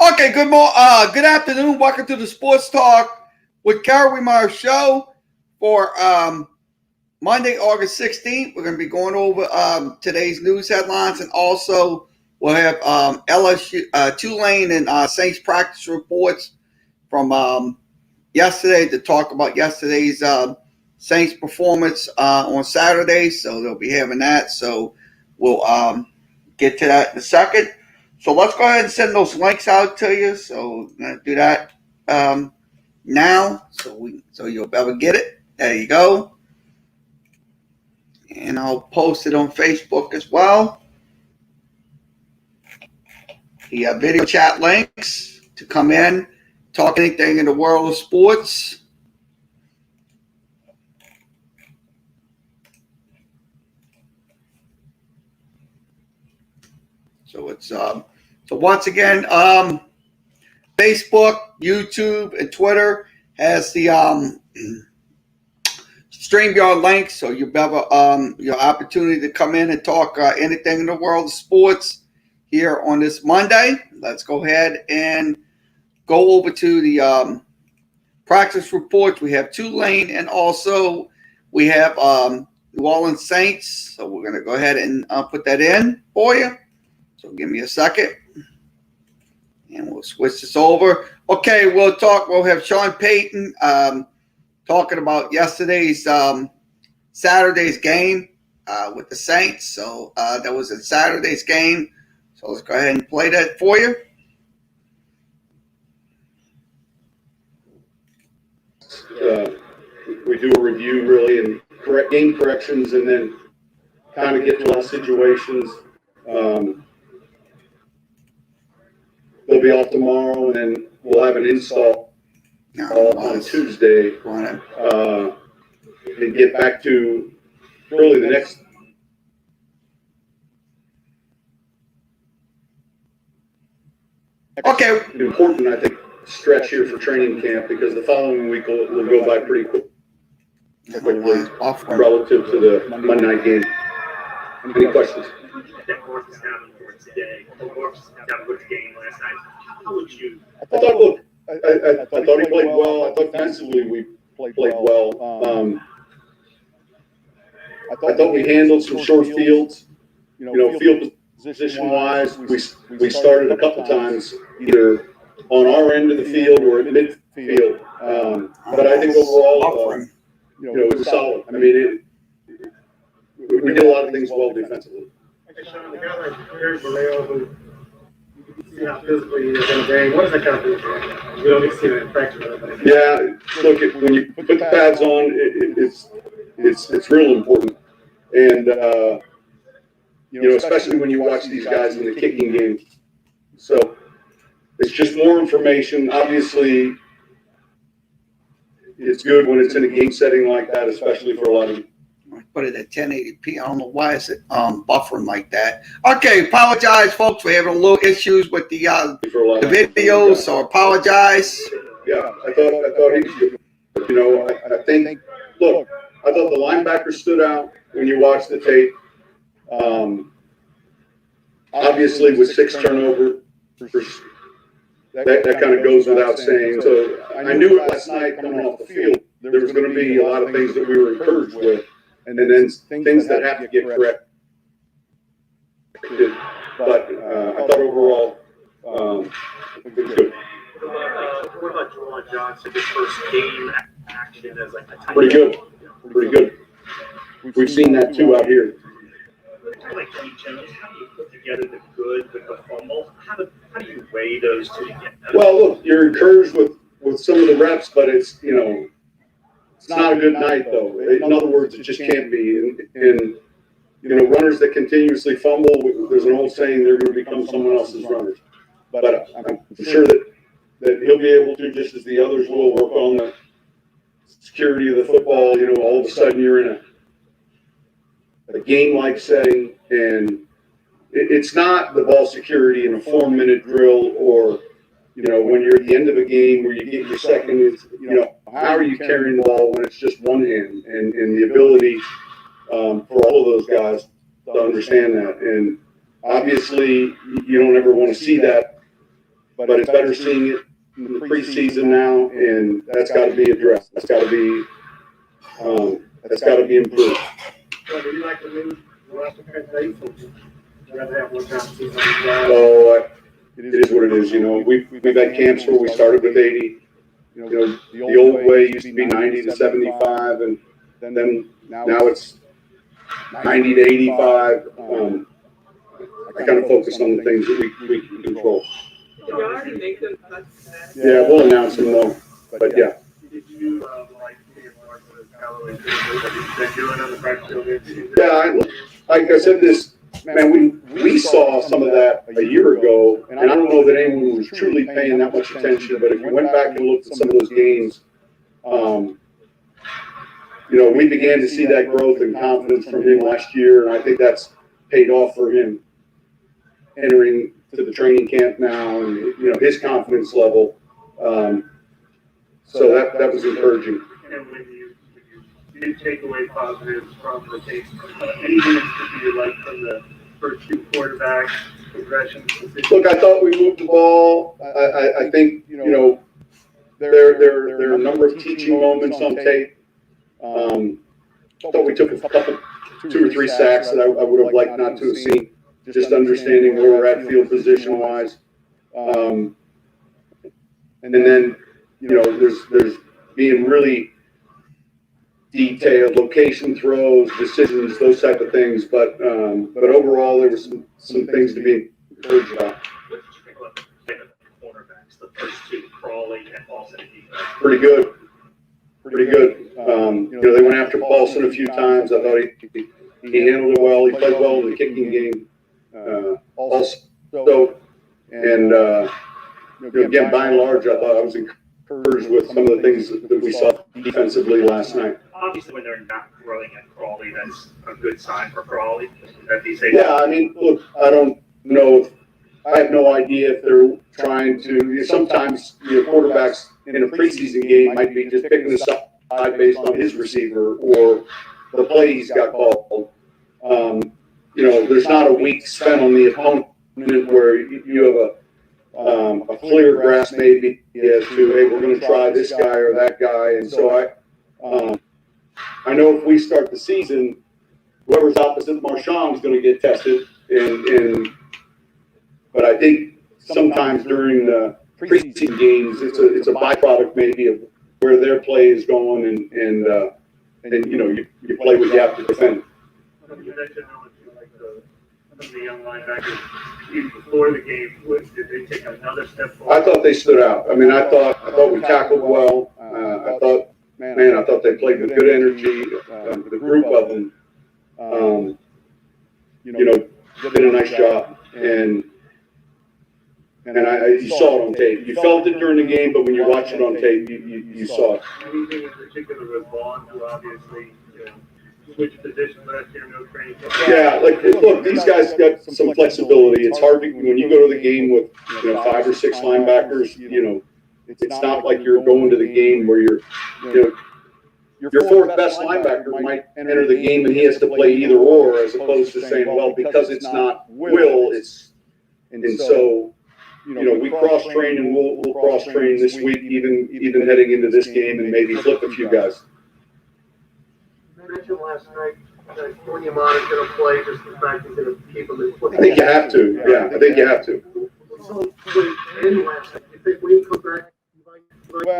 Okay, good afternoon. Welcome to the Sports Talk with Kerry Wehmeyer show for Monday, August 16th. We're going to be going over today's news headlines, and also we'll have LSU, Tulane, and Saints practice reports from yesterday to talk about yesterday's Saints performance on Saturday. So they'll be having that. So we'll get to that in a second. So let's go ahead and send those links out to you. So I'm gonna do that now, so you'll be able to get it. There you go, and I'll post it on Facebook as well. The video chat links to come in, talk anything in the world of sports. So it's so once again, Facebook, YouTube, and Twitter has the StreamYard link, so you'll have your opportunity to come in and talk anything in the world of sports here on this Monday. Let's go ahead and go over to the practice reports. We have Tulane, and also we have New Orleans Saints. So we're going to go ahead and put that in for you. So give me a second, and we'll switch this over. Okay, we'll have Sean Payton talking about yesterday's Saturday's game with the Saints. So that was a Saturday's game. So let's go ahead and play that for you. We do a review really and correct game corrections, and then kind of get to all situations. They'll be off tomorrow, and then we'll have an install on Tuesday, and get back to really the next. Okay. Important, I think, stretch here for training camp, because the following week will go by pretty quickly relative to the Monday night game. Any questions? I thought he played well. I thought defensively we played well. I thought we handled some short fields. Field position wise, we started a couple times either on our end of the field or at midfield. But I think overall, it was solid. I mean, we did a lot of things well defensively. Sean, the guy like Kerry, who you see how physically he's going to bring, what does that kind of do? We don't get to see that in practice. Yeah, look, when you put the pads on, it's real important. And, especially when you watch these guys in the kicking game. So it's just more information. Obviously, it's good when it's in a game setting like that, especially for a lot of. Put it at 1080p. I don't know why it's buffering like that. Okay, apologize, folks. We're having a little issues with the videos, so apologize. Yeah, I thought he should. I think. Look, I thought the linebacker stood out when you watch the tape. Obviously, with 6 turnovers, that kind of goes without saying. So I knew it last night coming off the field. There was going to be a lot of things that we were encouraged with, and then things that have to get corrected. But I thought overall, it was good. What about Joel Johnson, his first game action as like a tight Pretty good. We've seen that too out here. like key changes? How do you put together the good with the fumble? How do you weigh those two together? Well, look, you're encouraged with some of the reps, but it's it's not a good night though. In other words, it just can't be. And runners that continuously fumble, there's an old saying, they're going to become someone else's runners. But I'm sure that he'll be able to, just as the others will, work on the security of the football. All of a sudden you're in a game-like setting, and it's not the ball security in a 4-minute drill, or when you're at the end of a game where you get your second. It's, how are you carrying the ball when it's just one hand, and the ability for all of those guys to understand that. And obviously you don't ever want to see that but it's better seeing it in the preseason now, and that's got to be addressed. That's got to be improved. So do you like to lose the last of days, or would you rather have one time season? So it is what it is. You know, we've had camps where we started with 80. You know, the old way used to be 90 to 75, and then now it's 90 to 85. I kind of focus on the things that we can control. Did you already make the cuts? Yeah, we'll announce them though. But yeah. Did you like being more of the Callaway that you've been doing on the practice field? Yeah, like I said, we saw some of that a year ago, and I don't know that anyone was truly paying that much attention. But if you went back and looked at some of those games, you know, we began to see that growth and confidence from him last year, and I think that's paid off for him entering to the training camp now, and you know his confidence level. So that was encouraging. And when you did take away positives from the tape, anything that you like from the first two quarterbacks, progression? Look, I thought we moved the ball. I think you know there are a number of teaching moments on tape. Thought we took a couple, 2 or 3 sacks that I would have liked not to have seen. Just understanding where we're at field position wise, and then you know there's being really detailed location throws, decisions, those type of things. But overall, there were some things to be encouraged about. What did you think about the cornerbacks, the first two, Crawley and Paulson? Pretty good. You know, they went after Paulson a few times. I thought he handled it well. He played well in the kicking game. Also, and you know, again, by and large, I thought I was encouraged with some of the things that we saw defensively last night. Obviously, when they're not throwing at Crawley, that's a good sign for Crawley. Yeah, I mean, look, I don't know. I have no idea if they're trying to. Sometimes your quarterbacks in a preseason game might be just picking a side based on his receiver or the play he's got called. You know, there's not a week spent on the opponent where you have a clear grasp maybe as to, hey, we're going to try this guy or that guy. And so I know if we start the season, whoever's opposite Marchand is going to get tested. But I think sometimes during the preseason games, it's a byproduct maybe of where their play is going, and you know you play what you have to defend. You mentioned some of the young linebackers even before the game. Did they take another step forward? I thought they stood out. I mean, I thought we tackled well. I thought they played with good energy. The group of them, you know, did a nice job. And you saw it on tape. You felt it during the game, but when you watch it on tape, you saw it. Anything in particular with Vaughn, who obviously switched positions last year, no training? Yeah, look, these guys got some flexibility. It's hard to, when you go to the game with 5 or 6 linebackers. You know, it's not like you're going to the game where your 4th best linebacker might enter the game and he has to play either or, as opposed to saying, well, because it's not Will, it's and so. You know, we cross-train and we'll cross-train this week, even heading into this game, and maybe flip a few guys. You mentioned last night that Wehmeyer is going to play, just the fact he's going to keep him in football. I think you have to. Yeah, I think you have to. So, when last night, you think when he comes back?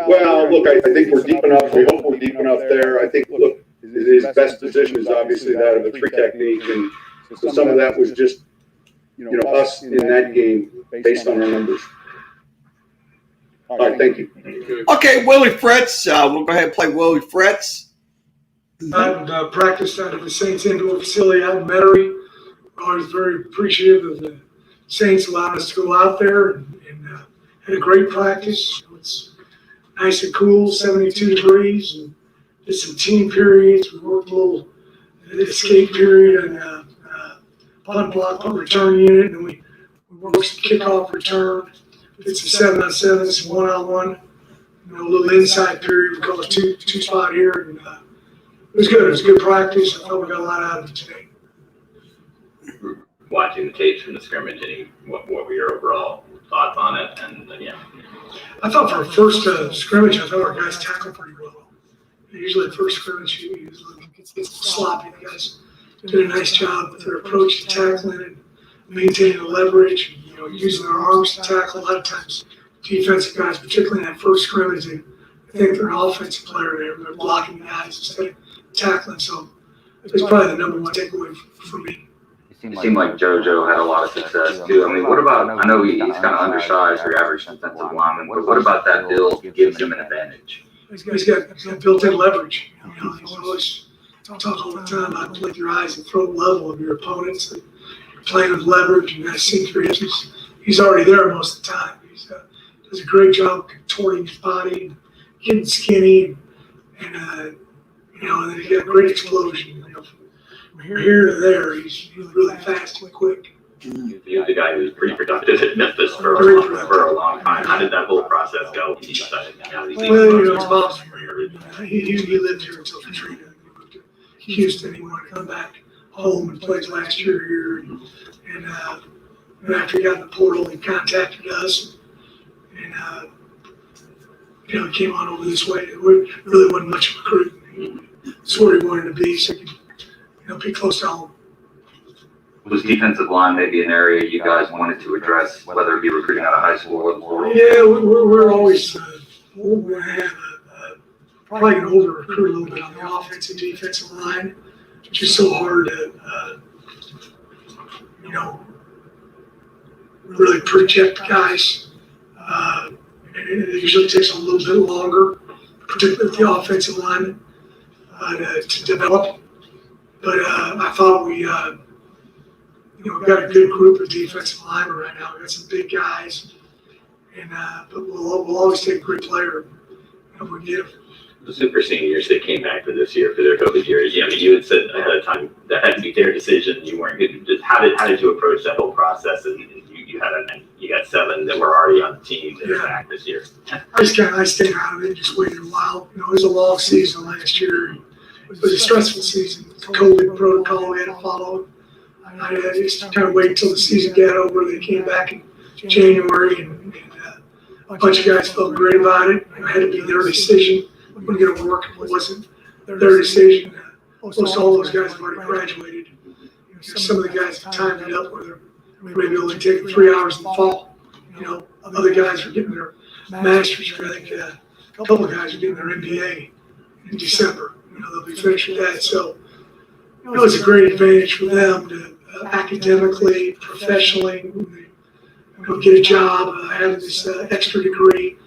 Well, look, I think we're deep enough. We hope we're deep enough there. I think, look, his best position is obviously that of the 3 technique, and so some of that was just, us in that game based on our numbers. All right, thank you. Okay, Willie Fritz. We'll go ahead and play Willie Fritz. I practiced out of the Saints indoor facility out in Metairie. I was very appreciative of the Saints allowing us to go out there and had a great practice. It's nice and cool, 72 degrees, and did some team periods. We worked a little escape period and punt block, punt return unit, and we worked some kickoff return. Did some 7-on-7, some 1-on-1, a little inside period. We call it two spot here, and it was good. It was good practice. I thought we got a lot out of it today. Watching the tapes from the scrimmage, what were your overall thoughts on it, and yeah. I thought for a first scrimmage, I thought our guys tackled pretty well. Usually the first scrimmage, it's sloppy. The guys did a nice job with their approach to tackling and maintaining the leverage, using their arms to tackle. A lot of times, defensive guys, particularly in that first scrimmage, they think they're an offensive player. They're blocking guys instead of tackling. So it's probably the number one takeaway for me. It seemed like JoJo had a lot of success too. I mean, what about, I know he's kind of undersized for your average defensive lineman. What about that build gives him an advantage? He's got built-in leverage. He's always talk all the time about blink your eyes and throw level of your opponents. And you're playing with leverage and that synchronous. He's already there most of the time. He does a great job contorting his body, and getting skinny, and then he's got a great explosion. From here to there, he's really fast and quick. He was a guy who was pretty productive at Memphis for a long time. How did that whole process go? He decided, Well, his mom's from here. He lived here until Katrina. He moved to Houston. He wanted to come back home and play his last year here. And after he got in the portal, he contacted us. And he came on over this way. It really wasn't much recruiting. That's where he wanted to be, so he could be close to home. Was defensive line maybe an area you guys wanted to address, whether it be recruiting out of high school or the portal? Yeah, we're always we're going to have probably going to over recruit a little bit on the offensive defensive line. It's just so hard to really project guys. It usually takes a little bit longer, particularly with the offensive lineman, to develop. But I thought we've got a good group of defensive linemen right now. We've got some big guys, but we'll always take a great player if we get him. The super seniors that came back for this year, for their COVID years, you had said ahead of time that had to be their decision. You weren't good. Just how did you approach that whole process? And you got 7 that were already on the team that are back this year. I stayed out of it, just waited a while. It was a long season last year. It was a stressful season. The COVID protocol we had to follow. I just kind of waited until the season got over. They came back in January, and a bunch of guys felt great about it. It had to be their decision. We were going to work. It wasn't their decision. Most all those guys have already graduated. Some of the guys have timed it up where they're maybe only taking 3 hours in the fall. Other guys are getting their masters. I think a couple of guys are getting their MBA in December. They'll be finished with that. So it's a great advantage for them to academically, professionally, get a job, having this extra degree.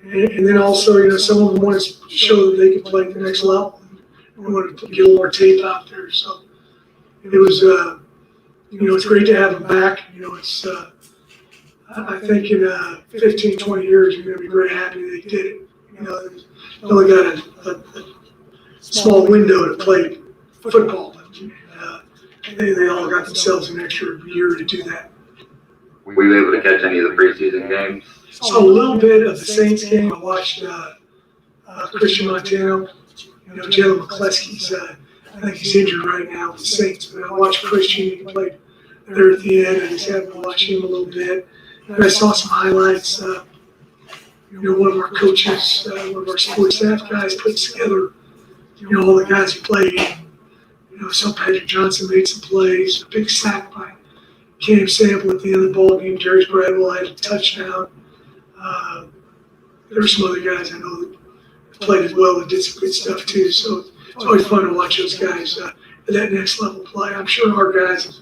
And then also, some of them want to show that they can play at the next level. They want to get a little more tape out there. So it was, it's great to have them back. It's, I think in 15, 20 years, you're going to be very happy they did it. They only got a small window to play football. They all got themselves an extra year to do that. Were you able to catch any of the preseason games? Saw a little bit of the Saints game. I watched Christian Montano. Jalen McCleskey's, I think he's injured right now with the Saints, but I watched Christian. He played there at the end. I just happened to watch him a little bit. And I saw some highlights. One of our coaches, one of our sports staff guys put together, all the guys who played. So Patrick Johnson made some plays, a big sack by Cam Sample at the end of the ball game. Jerry's Bradwell had a touchdown. There were some other guys I know that played as well and did some good stuff too. So it's always fun to watch those guys at that next level play. I'm sure our guys have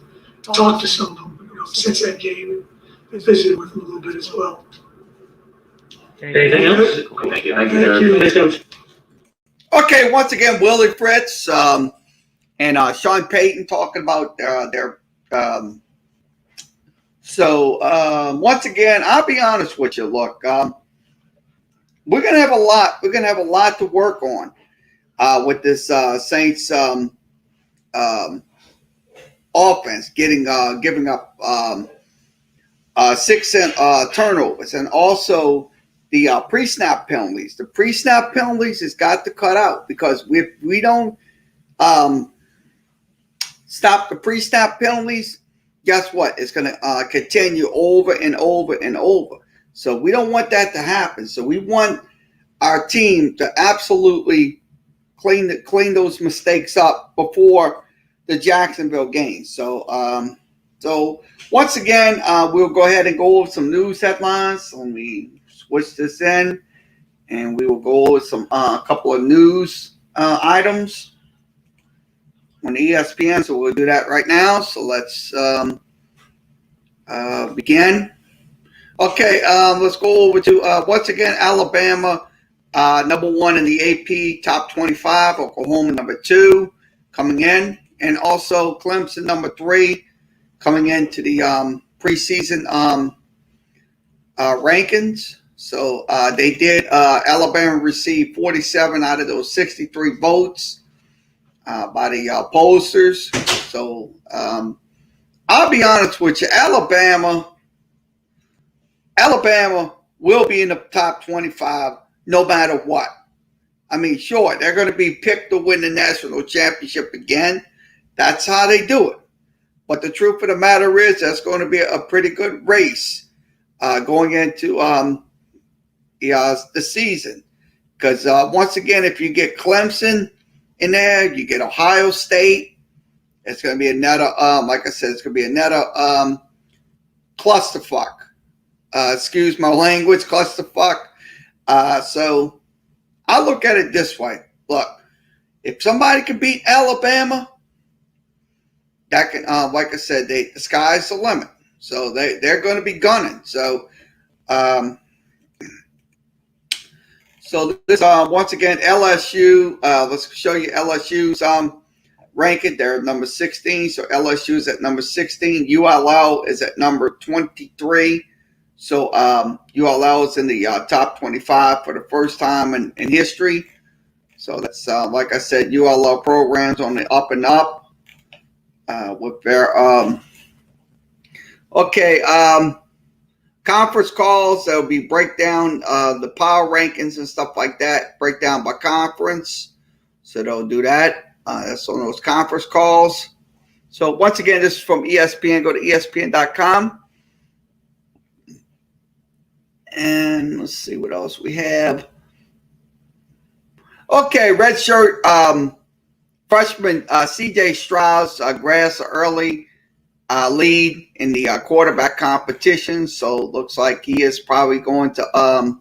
talked to some of them since that game and visited with them a little bit as well. Anything else? Thank you. Thank you. Thank you. Okay, once again, Willie Fritz and Sean Payton talking about their. Once again, I'll be honest with you. Look, we're gonna have a lot. We're gonna have a lot to work on with this Saints offense, giving up 6 turnovers, and also the pre-snap penalties. The pre-snap penalties has got to cut out, because if we don't stop the pre-snap penalties, guess what? It's going to continue over and over and over. So we don't want that to happen. So we want our team to absolutely clean those mistakes up before the Jacksonville game. So once again, we'll go ahead and go over some news headlines. Let me switch this in, and we will go over some couple of news items on ESPN. So we'll do that right now. So let's begin. Okay, let's go over to once again Alabama, number 1 in the AP top 25. Oklahoma number 2 coming in, and also Clemson number 3 coming into the preseason rankings. So they did. Alabama received 47 out of those 63 votes by the pollsters. So I'll be honest with you, Alabama will be in the top 25 no matter what. I mean, sure, they're going to be picked to win the national championship again. That's how they do it. But the truth of the matter is that's going to be a pretty good race going into the season. Because once again, if you get Clemson in there, you get Ohio State, it's going to be another, like I said, it's going to be another clusterfuck. Excuse my language, clusterfuck. So I look at it this way. Look, if somebody can beat Alabama, that can, like I said, the sky's the limit. So they're going to be gunning. So, this once again LSU. Let's show you LSU's ranking. They're number 16. So LSU is at number 16. ULL is at number 23. So ULL is in the top 25 for the first time in history. So that's like I said, ULL programs on the up and up. With their conference calls, there'll be breakdown the power rankings and stuff like that, breakdown by conference. So they'll do that. That's on those conference calls. So once again, this is from ESPN. Go to ESPN.com. And let's see what else we have. Okay, red shirt freshman C.J. Stroud's grabs an early lead in the quarterback competition. So it looks like he is probably going to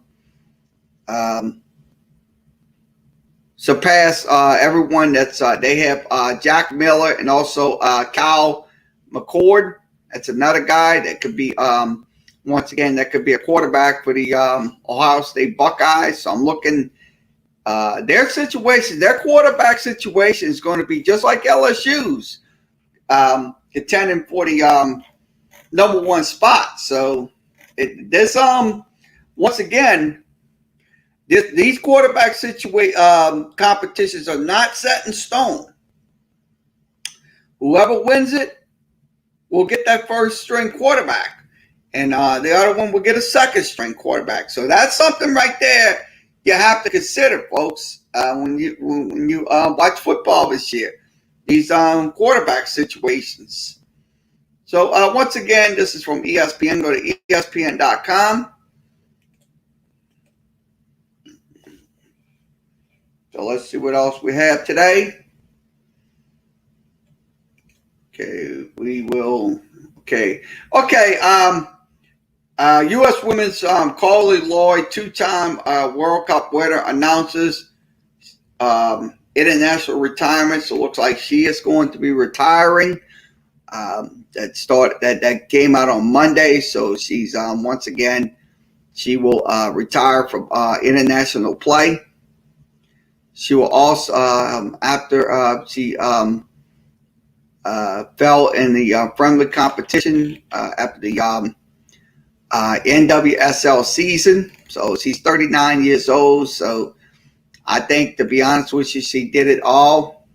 surpass everyone that's they have Jack Miller and also Kyle McCord. That's another guy that could be once again that could be a quarterback for the Ohio State Buckeyes. So I'm looking their situation, their quarterback situation is going to be just like LSU's contending for the number 1 spot. So this once again, these quarterback competitions are not set in stone. Whoever wins it will get that first string quarterback, and the other one will get a second string quarterback. So that's something right there you have to consider, folks, when you watch football this year. These quarterback situations. So once again, this is from ESPN. Go to ESPN.com. So let's see what else we have today. Okay, we will. Okay. U.S. women's Carly Lloyd, 2-time World Cup winner, announces international retirement. So it looks like she is going to be retiring. That came out on Monday. So she's once again, she will retire from international play. She will also after she fell in the friendly competition after the NWSL season. So she's 39 years old. So I think, to be honest with you, she did it all.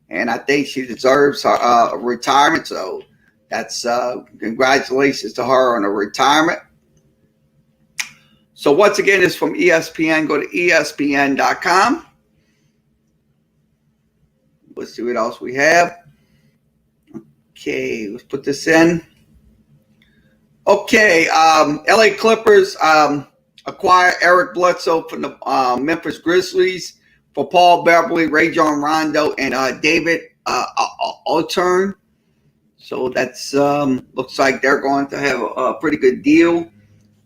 And I think she deserves her retirement. So that's congratulations to her on her retirement. So once again, it's from ESPN. Go to ESPN.com. Let's see what else we have. Okay, let's put this in. Okay, LA Clippers acquire Eric Bledsoe from the Memphis Grizzlies for Paul Beverly, Rajon Rondo, and David Otern. So that's looks like they're going to have a pretty good deal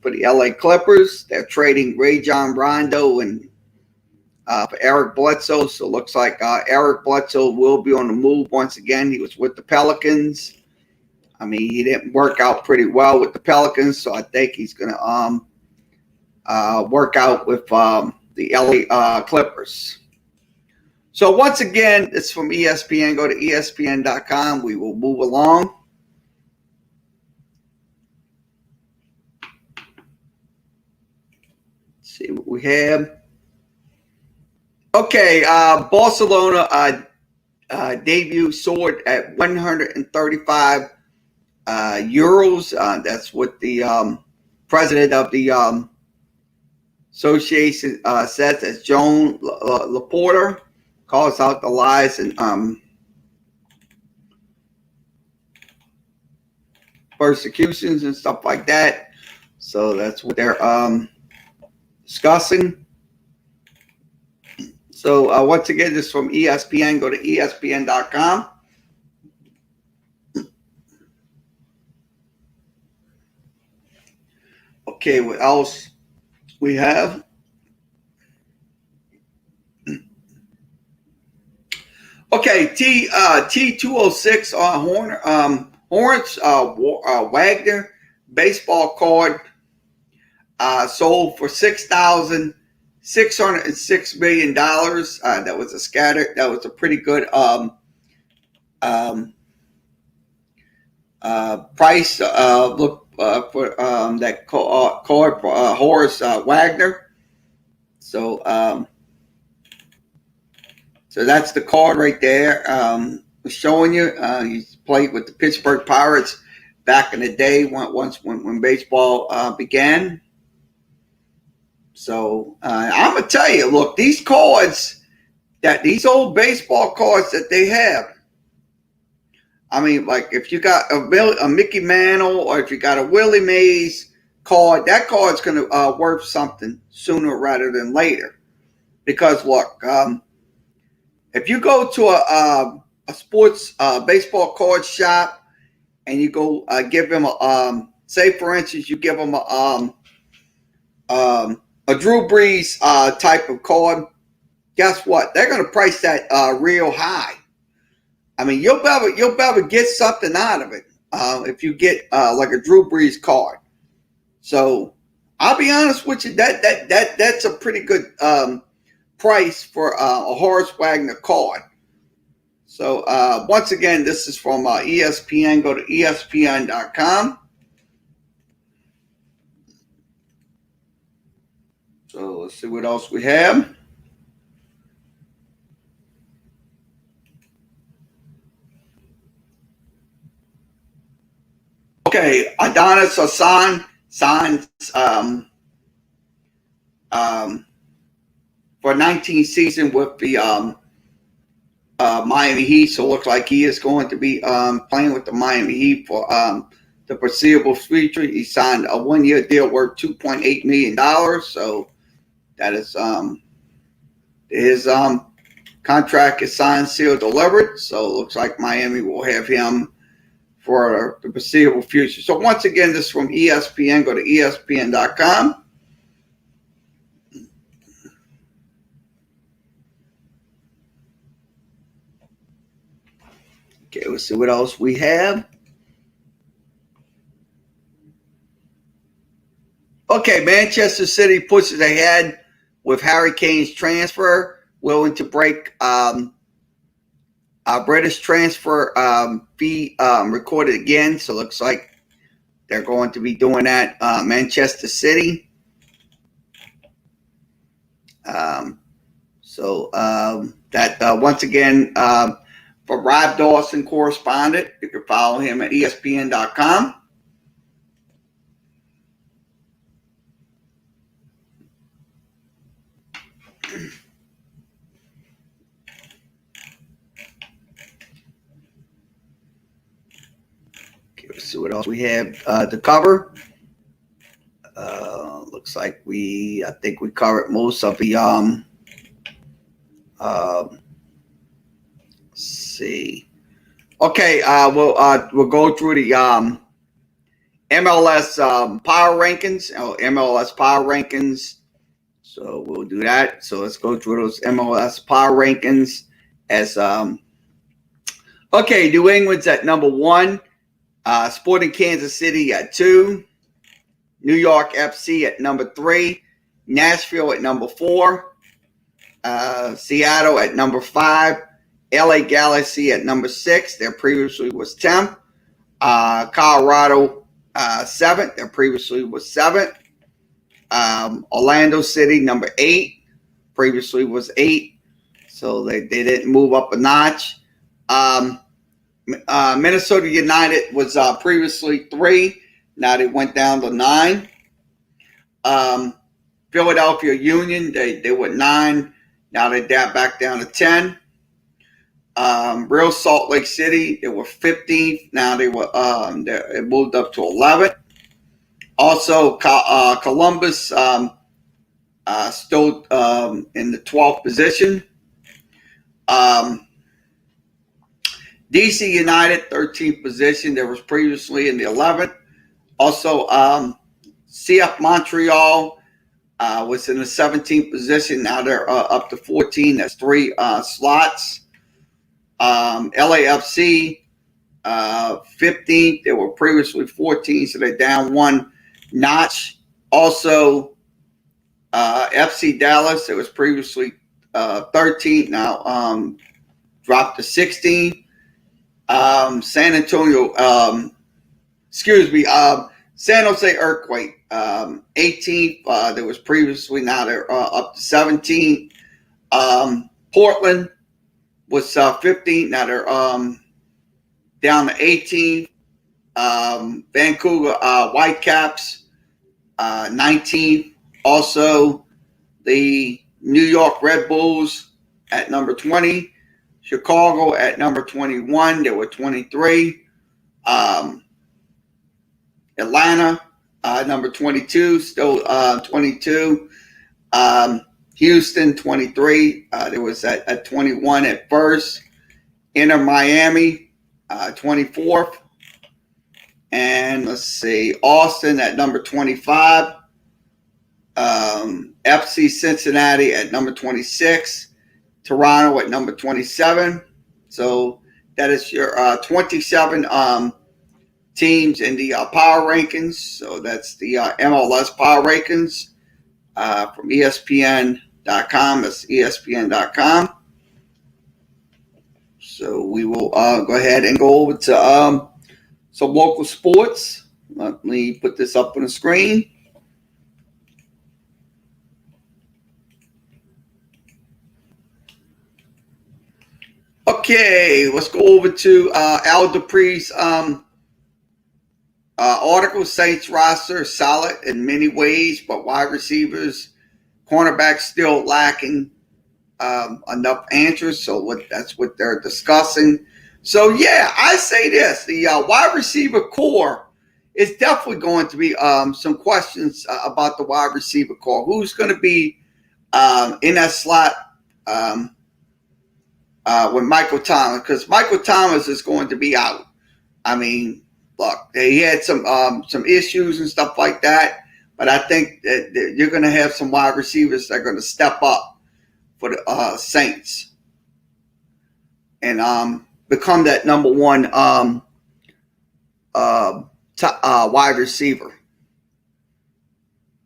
for the LA Clippers. They're trading Rajon Rondo and for Eric Bledsoe. So it looks like Eric Bledsoe will be on the move once again. He was with the Pelicans. I mean, he didn't work out pretty well with the Pelicans, so I think he's going to work out with the LA Clippers. So once again, it's from ESPN. Go to ESPN.com. We will move along. Let's see what we have. Okay, Barcelona debut soared at 135 euros. That's what the president of the association says, as Joan Laporta calls out the lies and persecutions and stuff like that. So that's what they're discussing. So once again, this is from ESPN. Go to ESPN.com. Okay, what else we have? Okay, T206 Horns Wagner baseball card sold for $6,606 million. That was a scatter. That was a pretty good price. Look for that card for Horace Wagner. So so that's the card right there. Showing you. He played with the Pittsburgh Pirates back in the day when baseball began. So I'm gonna tell you, look, these cards, these old baseball cards that they have. I mean, like if you got a Mickey Mantle or if you got a Willie Mays card, that card's gonna worth something sooner rather than later. Because look, if you go to a sports baseball card shop and you go give them say for instance, you give them a Drew Brees type of card, guess what? They're going to price that real high. I mean, you'll be able to get something out of it if you get like a Drew Brees card. So I'll be honest with you, that's a pretty good price for a Horace Wagner card. So once again, this is from ESPN. Go to ESPN.com. So let's see what else we have. Okay, Adonis Hassan signs for 19th season with the Miami Heat. So it looks like he is going to be playing with the Miami Heat for the foreseeable future. He signed a 1-year deal worth $2.8 million. So that is his contract is signed, sealed, delivered. So it looks like Miami will have him for the foreseeable future. So once again, this is from ESPN. Go to ESPN.com. Okay, let's see what else we have. Okay, Manchester City pushes ahead with Harry Kane's transfer, willing to break British transfer fee recorded again. So it looks like they're going to be doing that. Manchester City. That once again, for Rob Dawson, correspondent, you can follow him at ESPN.com. see what else we have to cover. Looks like I think we covered most of the let's see. Okay, we'll go through the MLS power rankings. MLS power rankings. So we'll do that. So let's go through those MLS power rankings. As okay, New England's at number 1. Sporting Kansas City at 2. New York FC at number 3. Nashville at number 4. Seattle at number 5. LA Galaxy at number 6. There previously was 10th. Colorado 7th. There previously was 7th. Orlando City number 8. Previously was 8. So they didn't move up a notch. Minnesota United was previously 3. Now they went down to 9. Philadelphia Union, they were 9. Now they're back down to 10. Real Salt Lake City, they were 15th. Now they moved up to 11th. Also, Columbus still in the 12th position. DC United, 13th position. There was previously in the 11th. Also, CF Montreal was in the 17th position. Now they're up to 14. That's 3 slots. LAFC, 15th. They were previously 14, so they're down 1 notch. Also, FC Dallas, it was previously 13th. Now dropped to 16. San Antonio, San Jose Earthquake, 18th. There was previously, now they're up to 17th. Portland was 15th. Now they're down to 18th. Vancouver Whitecaps, 19th. Also, the New York Red Bulls at number 20. Chicago at number 21. There were 23. Atlanta, number 22, still 22. Houston, 23. There was at 21 at first. Inter Miami, 24th. And let's see, Austin at number 25. FC Cincinnati at number 26. Toronto at number 27. So that is your 27 teams in the power rankings. So that's the MLS power rankings from ESPN.com. That's ESPN.com. So we will go ahead and go over to some local sports. Let me put this up on the screen. Okay, let's go over to Al Dupree's article. Saints roster solid in many ways, but wide receivers, cornerbacks still lacking enough answers. So that's what they're discussing. So yeah, I say this: the wide receiver core is definitely going to be some questions about the wide receiver core. Who's going to be in that slot? With Michael Thomas, because Michael Thomas is going to be out. I mean, look, he had some issues and stuff like that, but I think that you're going to have some wide receivers that are going to step up for the Saints and become that number 1 wide receiver.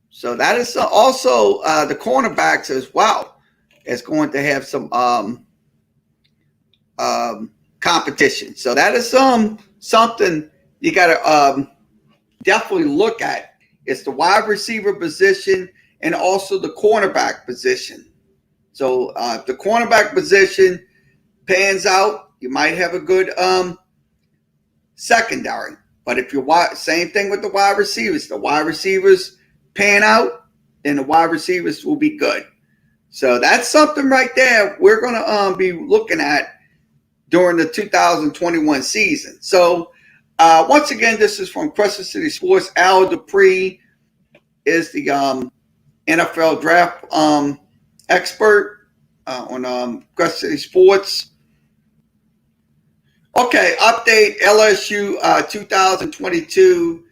So that is also the cornerbacks as well. Is going to have some competition. So that is something you got to definitely look at. It's the wide receiver position and also the cornerback position. So if the cornerback position pans out, you might have a good secondary. But if you're same thing with the wide receivers pan out, then the wide receivers will be good. So that's something right there we're going to be looking at during the 2021 season. So Once again, this is from Crescent City Sports. Al Dupree is the NFL draft expert on Crescent City Sports. Okay, update LSU 2022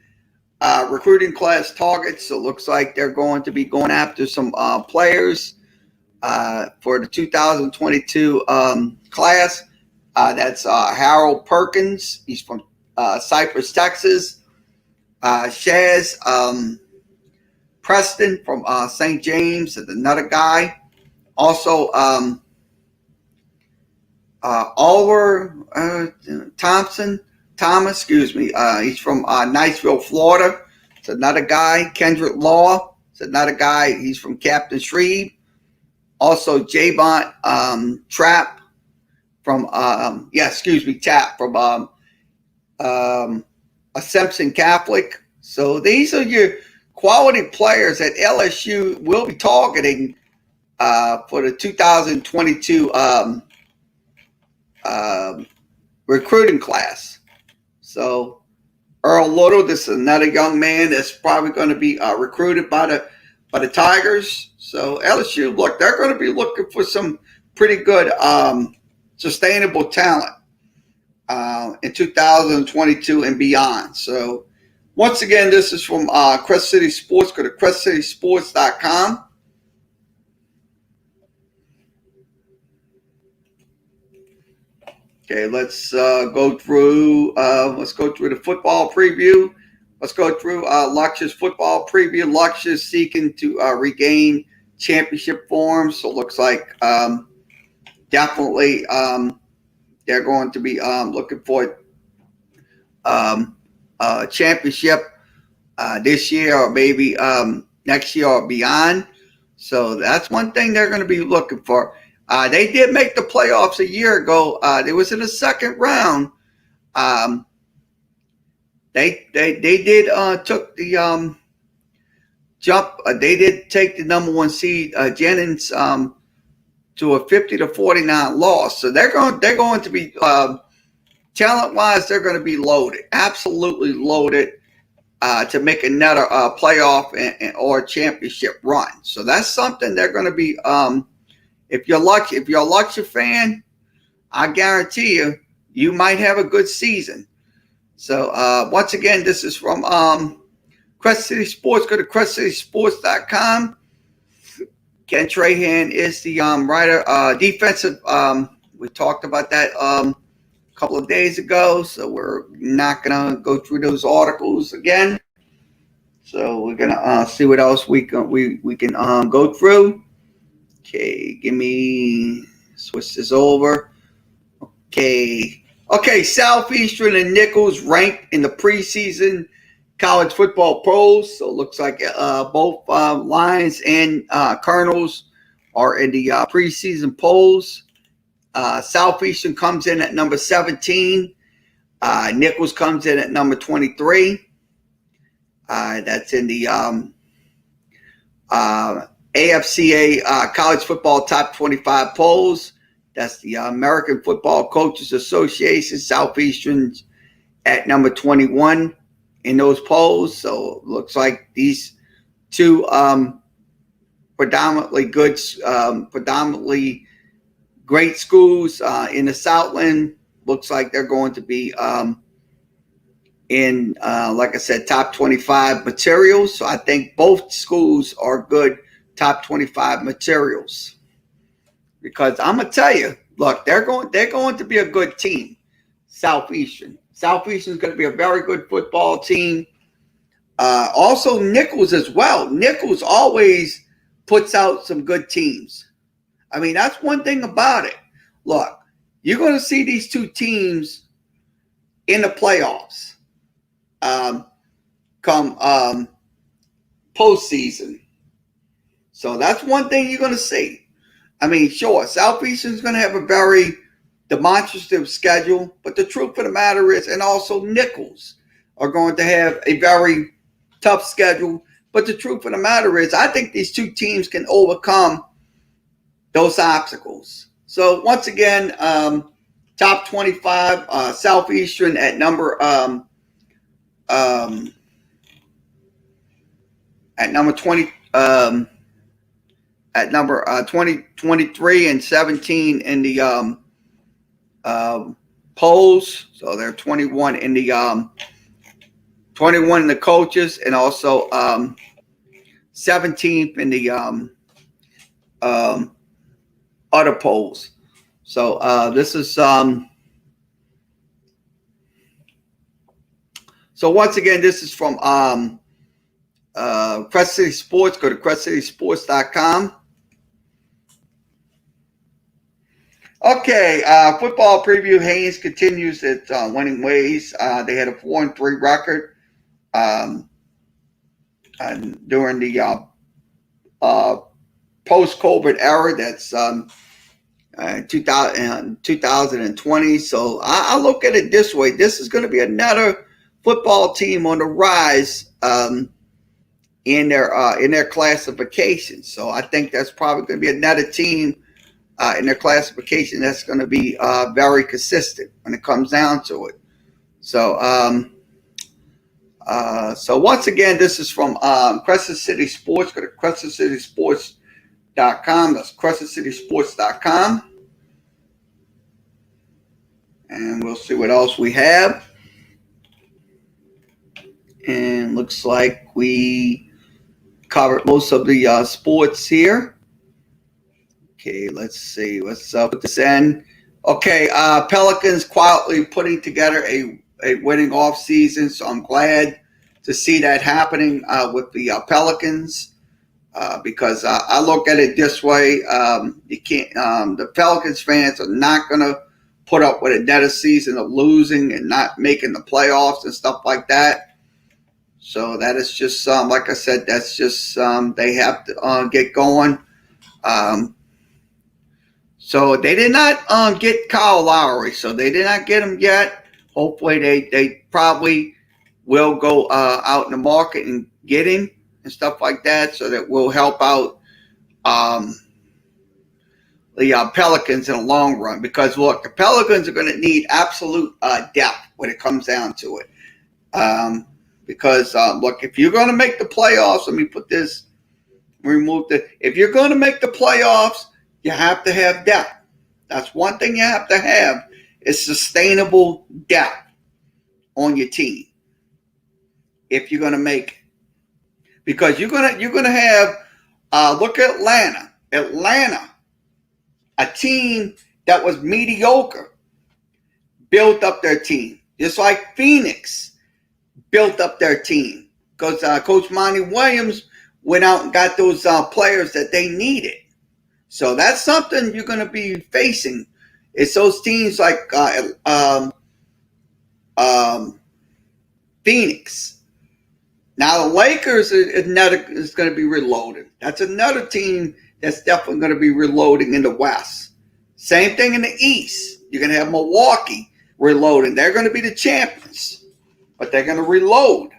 recruiting class targets. So it looks like they're going to be going after some players for the 2022 class. That's Harold Perkins. He's from Cypress, Texas. Shaz Preston from St. James is another guy. Also, Oliver Thomas, excuse me. He's from Niceville, Florida. It's another guy. Kendrick Law. It's another guy. He's from Captain Shreve. Also, Javon Trapp from Tap from a Simpson Catholic. So these are your quality players that LSU will be targeting for the 2022 recruiting class. So Earl Little, this is another young man that's probably going to be recruited by the Tigers. So LSU, look, they're going to be looking for some pretty good sustainable talent in 2022 and beyond. So once again, this is from Crescent City Sports. Go to crescentcitysports.com. Okay, let's go through the football preview. Let's go through Luxor's football preview. Luxor seeking to regain championship form. So it looks like definitely they're going to be looking for a championship this year or maybe next year or beyond. So that's one thing they're going to be looking for. They did make the playoffs a year ago. They was in the second round. They did took the jump. They did take the number one seed Jennings to a 50-49 loss. So they're going to be talent wise. They're going to be loaded, absolutely loaded to make another playoff or championship run. So that's something they're going to be. If you're a Luxor fan, I guarantee you might have a good season. So once again, this is from Crescent City Sports. Go to crescentcitysports.com. Ken Trahan is the writer, defensive. We talked about that a couple of days ago, so we're not gonna go through those articles again. So we're gonna see what else we can go through. Okay, switch this over. Okay, Southeastern and Nichols ranked in the preseason college football polls. So it looks like both Lions and Colonels are in the preseason polls. Southeastern comes in at number 17. Nichols comes in at number 23. That's in the AFCA college football top 25 polls. That's the American Football Coaches Association. Southeastern's at number 21 in those polls. So it looks like these two predominantly great schools in the Southland. Looks like they're going to be in, like I said, top 25 materials. So I think both schools are good top 25 materials. Because I'm gonna tell you, look, they're going to be a good team. Southeastern is going to be a very good football team. Also, Nichols as well. Nichols always puts out some good teams. I mean, that's one thing about it. Look, you're going to see these two teams in the playoffs come postseason. So that's one thing you're going to see. I mean, sure, Southeastern's going to have a very demonstrative schedule, but the truth of the matter is, and also Nichols are going to have a very tough schedule, but the truth of the matter is, I think these two teams can overcome those obstacles. So once again, top 25, Southeastern at number at number 20, at number 20, 23 and 17 in the polls. So they're 21 in the 21 in the coaches, and also 17th in the other polls. So this is so once again, this is from Crest City Sports. Go to crestcitysports.com. Okay, football preview. Haynes continues its winning ways. They had a 4-3 record during the post-COVID era. That's 2020. So I look at it this way. This is going to be another football team on the rise in their classification. So I think that's probably going to be another team in their classification that's going to be very consistent when it comes down to it. So so once again, this is from Crescent City Sports. Go to crescentcitysports.com. That's crescentcitysports.com. And we'll see what else we have. And looks like we covered most of the sports here. Okay, let's see. Let's put this in. Okay, Pelicans quietly putting together a winning off season. So I'm glad to see that happening with the Pelicans because I look at it this way. You can't. The Pelicans fans are not going to put up with another season of losing and not making the playoffs and stuff like that. So that is just like I said. That's just they have to get going. So they did not get Kyle Lowry. So they did not get him yet. Hopefully they probably will go out in the market and get him and stuff like that. So that will help out the Pelicans in the long run. Because look, the Pelicans are going to need absolute depth when it comes down to it. Because look, if you're going to make the playoffs, let me put this. If you're going to make the playoffs, you have to have depth. That's one thing you have to have is sustainable depth on your team. If you're going to make it, because you're going to have look at Atlanta, a team that was mediocre, built up their team, just like Phoenix built up their team because Coach Monty Williams went out and got those players that they needed. So that's something you're going to be facing. It's those teams like Phoenix. Now the Lakers is going to be reloaded. That's another team that's definitely going to be reloading in the West. Same thing in the East. You're going to have Milwaukee reloading. They're going to be the champions, but they're going to reload.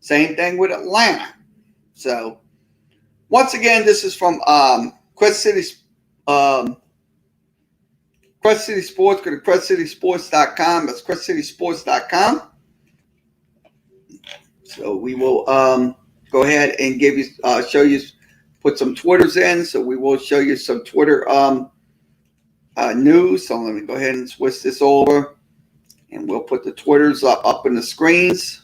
Same thing with Atlanta. So once again, this is from Crest City Sports. Go to crestcitysports.com. That's crestcitysports.com. So we will go ahead and give you, show you, put some Twitters in. So we will show you some Twitter news. So let me go ahead and switch this over, and we'll put the Twitters up in the screens.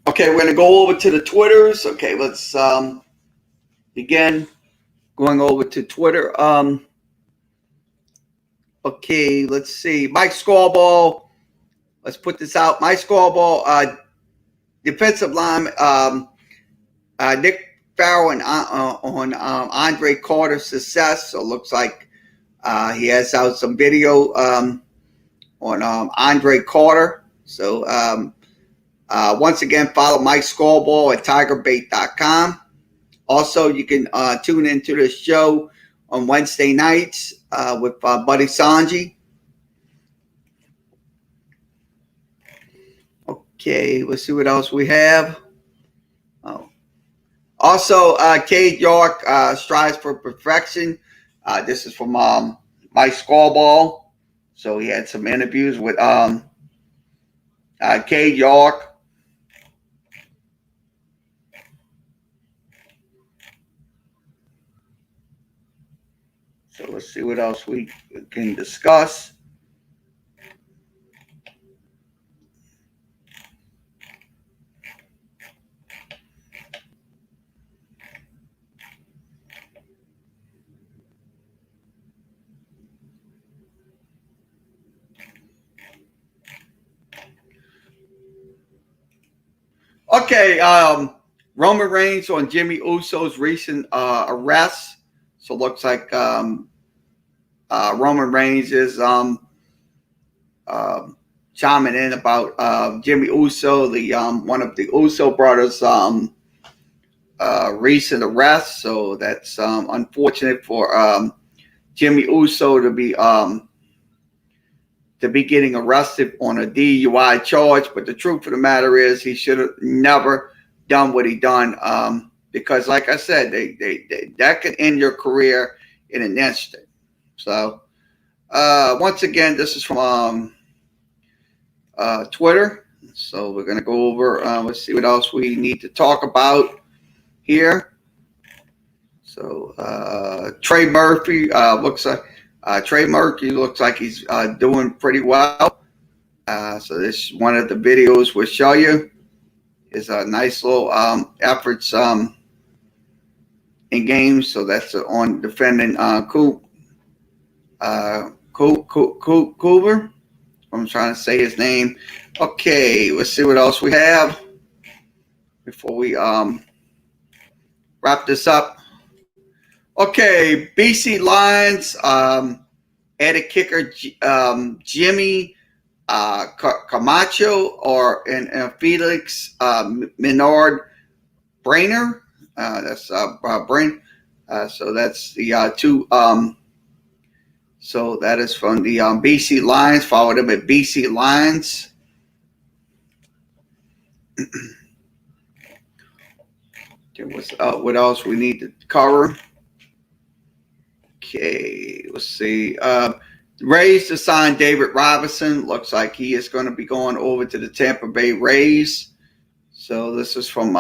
Okay, we're going to go over to the Twitters. Okay, let's begin going over to Twitter. Okay, let's see. Mike Scoreball. Let's put this out. Mike Scoreball, defensive line, Nick Farrell on Andre Carter's success. So it looks like he has out some video on Andre Carter. So once again, follow Mike Scoreball at tigerbait.com. Also, you can tune into this show on Wednesday nights with Buddy Sanji. Okay, let's see what else we have. Oh. Also, Cade York strives for perfection. This is from Mike Scarball. So he had some interviews with Cade York. So let's see what else we can discuss. Okay, Roman Reigns on Jimmy Uso's recent arrest. So it looks like Roman Reigns is chiming in about Jimmy Uso, the one of the Uso brothers' recent arrest. So that's unfortunate for Jimmy Uso to be getting arrested on a DUI charge. But the truth of the matter is, he should have never done what he done. Because, like I said, that can end your career in an instant. So, once again, this is from Twitter. So we're going to go over, let's see what else we need to talk about here. So Trey Murphy looks like he's doing pretty well. So this one of the videos we'll show you is a nice little efforts in games. So that's on defending Cooper. I'm trying to say his name. Okay, let's see what else we have before we wrap this up. Okay, BC Lions added kicker Jimmy Camacho and Felix Menard Brainer. That's Brain. So that's the two. So that is from the BC Lions. Follow them at BC Lions. What else we need to cover? Okay, let's see. Rays to sign David Robinson. Looks like he is going to be going over to the Tampa Bay Rays. So this is from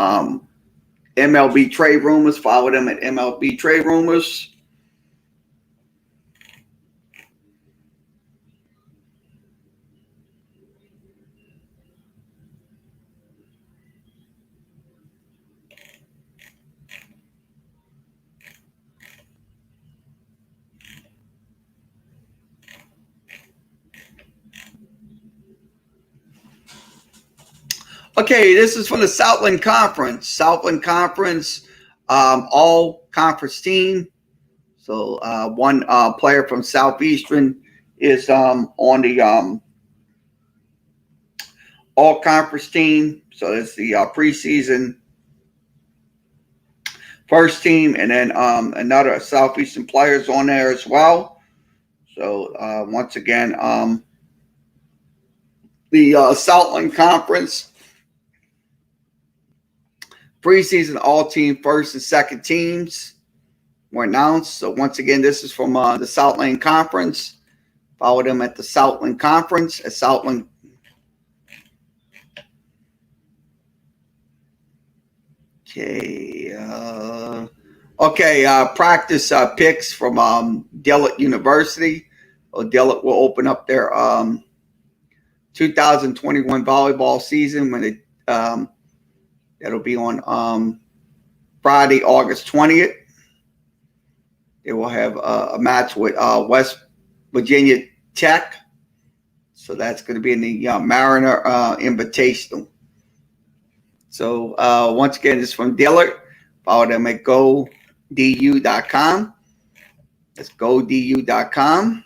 MLB Trade Rumors. Follow them at MLB Trade Rumors. Okay, this is from the Southland Conference. Southland Conference, all conference team. So one player from Southeastern is on the all conference team. So it's the preseason first team, and then another Southeastern players on there as well. So once again, the Southland Conference preseason all-team first and second teams were announced. So once again, this is from the Southland Conference. Follow them at the Southland Conference at Southland. Okay. Practice picks from Dillard University. Dillard will open up their 2021 volleyball season when it that'll be on Friday, August 20th. They will have a match with West Virginia Tech. So that's going to be in the Mariner Invitational. So once again, this is from Dillard. Follow them at godu.com. That's godu.com.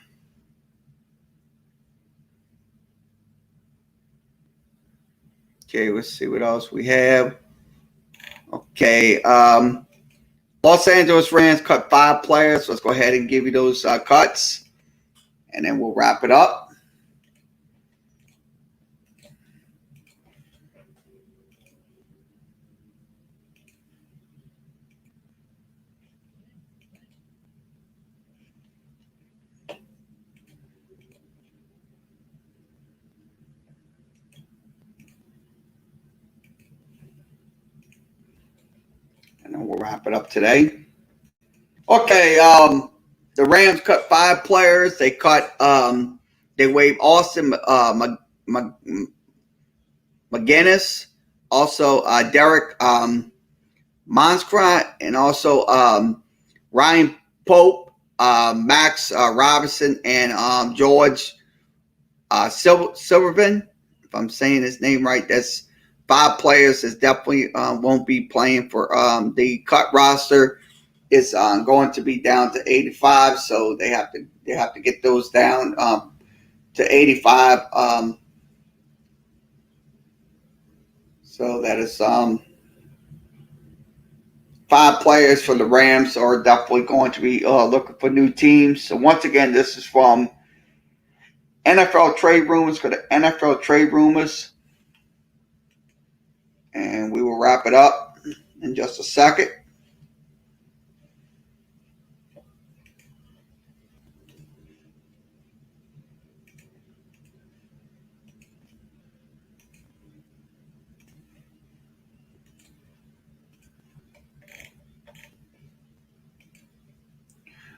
Okay, let's see what else we have. Okay, Los Angeles Rams cut 5 players. Let's go ahead and give you those cuts, and then we'll wrap it up. And then we'll wrap it up today. Okay, the Rams cut 5 players. They cut, they waived Austin McGinnis, also Derek Monskra, and also Ryan Pope, Max Robinson, and George Silverman. If I'm saying his name right, that's 5 players that definitely won't be playing for the cut roster. Is going to be down to 85, so they have to get those down to 85. So that is 5 players for the Rams are definitely going to be looking for new teams. So once again, this is from NFL Trade Rumors. Go to NFL Trade Rumors, and we will wrap it up in just a second.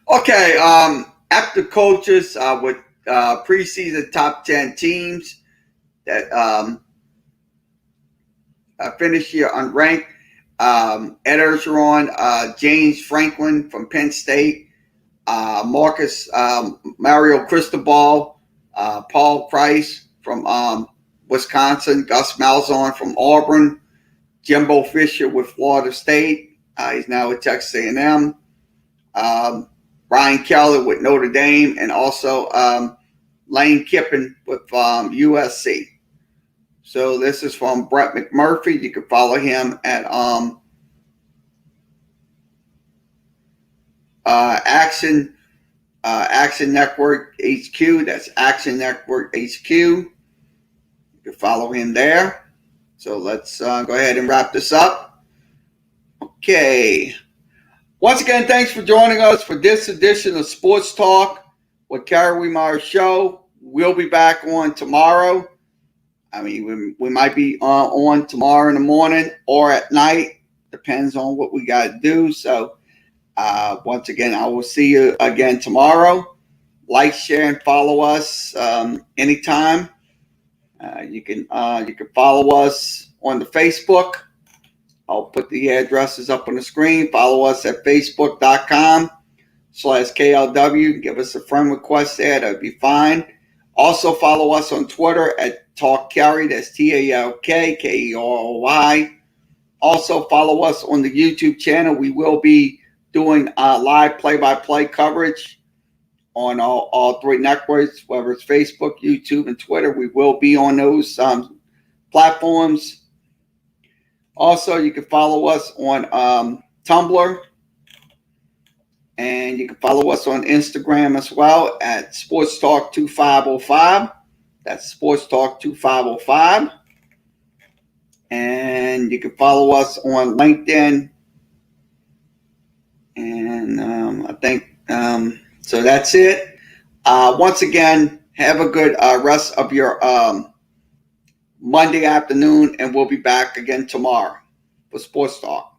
Okay, after coaches with preseason top 10 teams that finished here unranked. Ed Orgeron, James Franklin from Penn State, Marcus Mario Cristobal, Paul Price from Wisconsin, Gus Malzahn from Auburn, Jimbo Fisher with Florida State. He's now at Texas A&M. Brian Kelly with Notre Dame, and also Lane Kiffin with USC. So this is from Brett McMurphy. You can follow him at Action Network HQ. That's Action Network HQ. You can follow him there. So let's go ahead and wrap this up. Okay. Once again, thanks for joining us for this edition of Sports Talk with Kerry Wehmeyer Show. We'll be back on tomorrow. I mean, we might be on tomorrow in the morning or at night. Depends on what we got to do. So, once again, I will see you again tomorrow. Like, share, and follow us anytime. You can follow us on the Facebook. I'll put the addresses up on the screen. Follow us at facebook.com/KLW. Give us a friend request there. That'd be fine. Also follow us on Twitter at Talk Kerry. That's TALK KEROY. Also follow us on the YouTube channel. We will be doing live play-by-play coverage on all 3 networks, whether it's Facebook, YouTube, and Twitter. We will be on those platforms. Also, you can follow us on Tumblr, and you can follow us on Instagram as well at Sports Talk 2505. That's Sports Talk 2505. And you can follow us on LinkedIn. And I think so. That's it. Once again, have a good rest of your Monday afternoon, and we'll be back again tomorrow for Sports Talk.